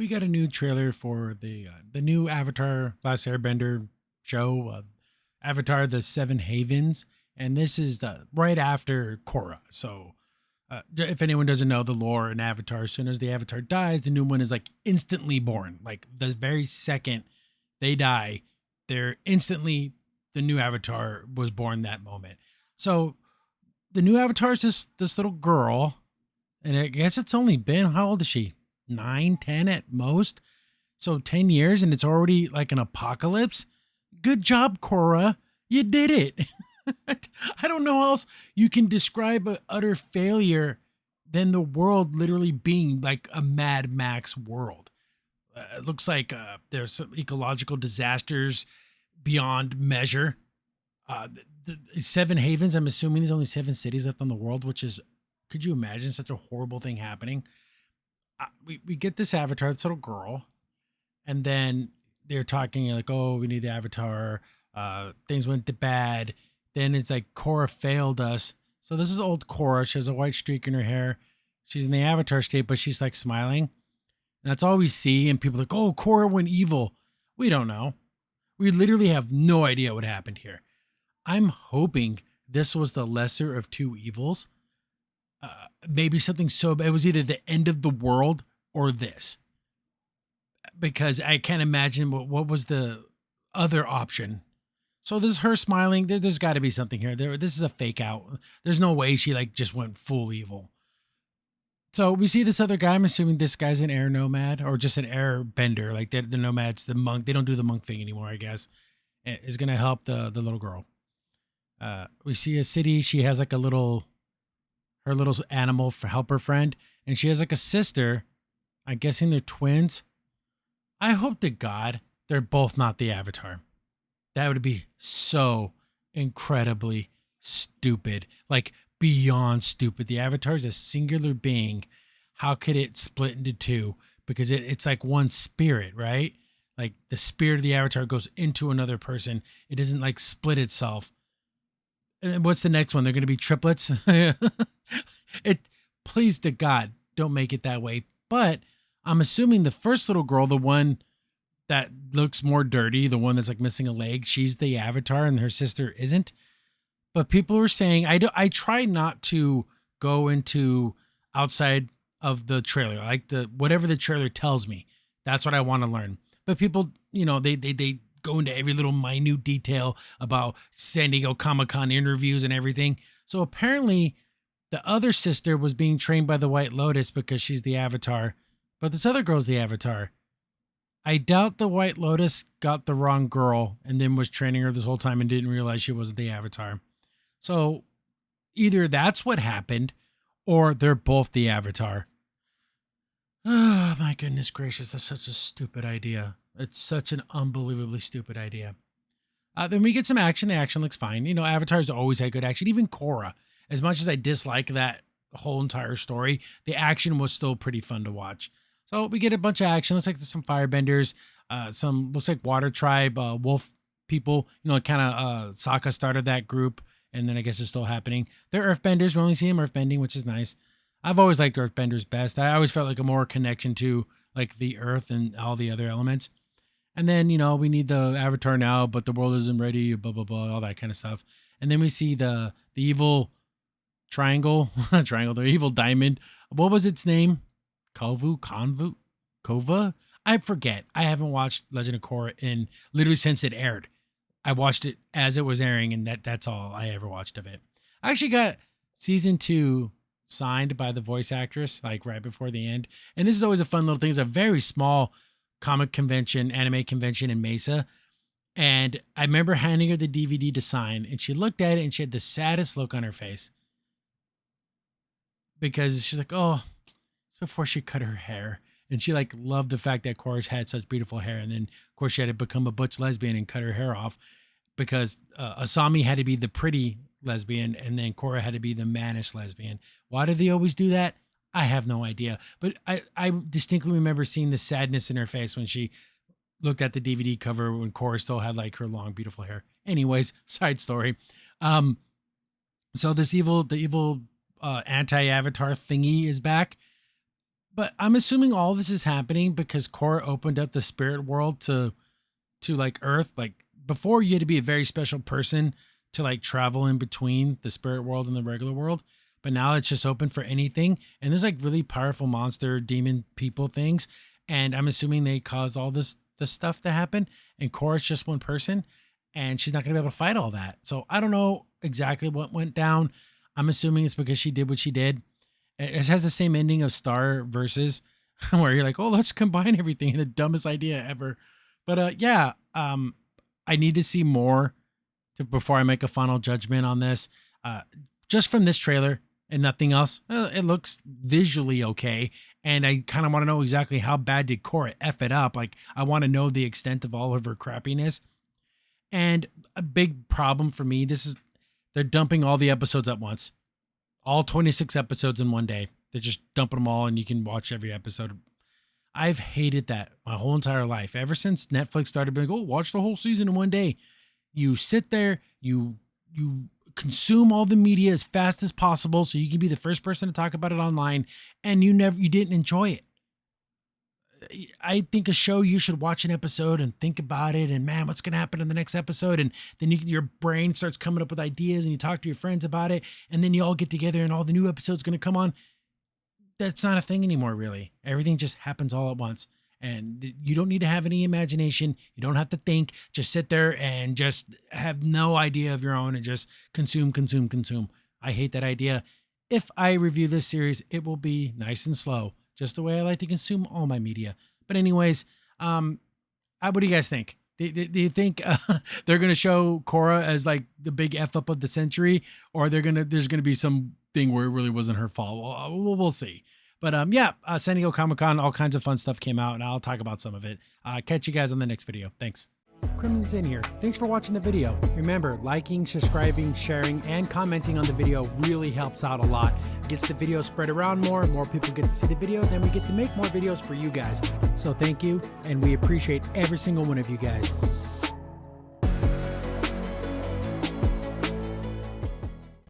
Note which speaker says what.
Speaker 1: we got a new trailer for the new Avatar Last Airbender show, Avatar: The Seven Havens, and this is right after Korra. So, if anyone doesn't know the lore in Avatar, as soon as the Avatar dies, the new one is like instantly born. Like the very second they die, they're instantly the new Avatar was born that moment. So the new Avatar is this little girl, and I guess it's only been, how old is she? 9, 10 at most. So 10 years and it's already like an apocalypse. Good job, Korra. You did it. I don't know how else you can describe an utter failure than the world literally being like a Mad Max world. It looks like there's some ecological disasters beyond measure. The Seven Havens, I'm assuming there's only seven cities left on the world, which is, could you imagine such a horrible thing happening? We get this Avatar, this little girl, and then they're talking like, oh, we need the Avatar. Things went to bad. Then it's like Korra failed us. So this is old Korra. She has a white streak in her hair. She's in the Avatar state, but she's like smiling. And that's all we see. And people are like, oh, Korra went evil. We don't know. We literally have no idea what happened here. I'm hoping this was the lesser of two evils. Maybe something so bad. It was either the end of the world or this. Because I can't imagine what was the other option. So this is her smiling. There's got to be something here. This is a fake out. There's no way she like just went full evil. So we see this other guy. I'm assuming this guy's an air nomad or just an air bender. Like the nomads, the monk. They don't do the monk thing anymore, I guess. Is gonna help the little girl. We see a city. She has like her little animal for helper friend, and she has like a sister. I'm guessing they're twins. I hope to God they're both not the Avatar. That would be so incredibly stupid, like beyond stupid. The Avatar is a singular being. How could it split into two? Because it's like one spirit, right? Like the spirit of the Avatar goes into another person. It doesn't like split itself. And what's the next one? They're going to be triplets. It, please to God, don't make it that way. But I'm assuming the first little girl, the one that looks more dirty, the one that's like missing a leg, she's the Avatar and her sister isn't. But people are saying, I try not to go into outside of the trailer, like the whatever the trailer tells me. That's what I want to learn. But people, they go into every little minute detail about San Diego Comic-Con interviews and everything. So apparently the other sister was being trained by the White Lotus because she's the Avatar, but this other girl's the Avatar. I doubt the White Lotus got the wrong girl and then was training her this whole time and didn't realize she wasn't the Avatar. So either that's what happened or they're both the Avatar. Oh my goodness gracious, that's such a stupid idea. It's such an unbelievably stupid idea. Then we get some action. The action looks fine. Avatar's always had good action. Even Korra, as much as I dislike that whole entire story, the action was still pretty fun to watch. So we get a bunch of action. Looks like there's some firebenders, some looks like water tribe, wolf people. Kind of Sokka started that group, and then I guess it's still happening. They're earthbenders. We only see them earthbending, which is nice. I've always liked earthbenders best. I always felt like a more connection to like the earth and all the other elements. And then, we need the Avatar now, but the world isn't ready, blah, blah, blah, all that kind of stuff. And then we see the evil triangle, the evil diamond. What was its name? Kova? I forget. I haven't watched Legend of Korra in literally since it aired. I watched it as it was airing, and that's all I ever watched of it. I actually got season 2 signed by the voice actress, like right before the end. And this is always a fun little thing. It's a very small comic convention, anime convention in Mesa. And I remember handing her the DVD to sign, and she looked at it and she had the saddest look on her face. Because she's like, oh, it's before she cut her hair. And she like loved the fact that Korra had such beautiful hair. And then of course she had to become a butch lesbian and cut her hair off because Asami had to be the pretty lesbian and then Korra had to be the mannish lesbian. Why do they always do that? I have no idea. But I distinctly remember seeing the sadness in her face when she looked at the DVD cover when Korra still had like her long, beautiful hair. Anyways, side story. So the evil anti-Avatar thingy is back. But I'm assuming all this is happening because Korra opened up the spirit world to like Earth. Like before, you had to be a very special person to like travel in between the spirit world and the regular world. But now it's just open for anything. And there's like really powerful monster, demon people things. And I'm assuming they caused all this stuff to happen. And Korra's just one person, and she's not gonna be able to fight all that. So I don't know exactly what went down. I'm assuming it's because she did what she did. It has the same ending of Star versus, where you're like, oh, let's combine everything. The dumbest idea ever. But yeah, I need to see more before I make a final judgment on this. Just from this trailer and nothing else, it looks visually okay. And I kind of want to know exactly how bad did Korra F it up. Like, I want to know the extent of all of her crappiness. And a big problem for me, they're dumping all the episodes at once. All 26 episodes in one day. They're just dumping them all and you can watch every episode. I've hated that my whole entire life. Ever since Netflix started being like, oh, watch the whole season in one day. You sit there, you consume all the media as fast as possible so you can be the first person to talk about it online, and you didn't enjoy it. I think a show, you should watch an episode and think about it, and man, what's going to happen in the next episode? And then your brain starts coming up with ideas, and you talk to your friends about it, and then you all get together and all the new episodes going to come on. That's not a thing anymore, really. Everything just happens all at once. And you don't need to have any imagination. You don't have to think. Just sit there and just have no idea of your own and just consume, consume, consume. I hate that idea. If I review this series, it will be nice and slow, just the way I like to consume all my media. But anyways, what do you guys think? Do you think they're going to show Korra as like the big F up of the century, or there's going to be some thing where it really wasn't her fault? We'll see. But yeah, San Diego Comic-Con, all kinds of fun stuff came out, and I'll talk about some of it. Catch you guys on the next video. Thanks. Crimson Sin here. Thanks for watching the video. Remember, liking, subscribing, sharing, and commenting on the video really helps out a lot. It gets the video spread around more people get to see the videos, and we get to make more videos for you guys. So thank you, and we appreciate every single one of you guys.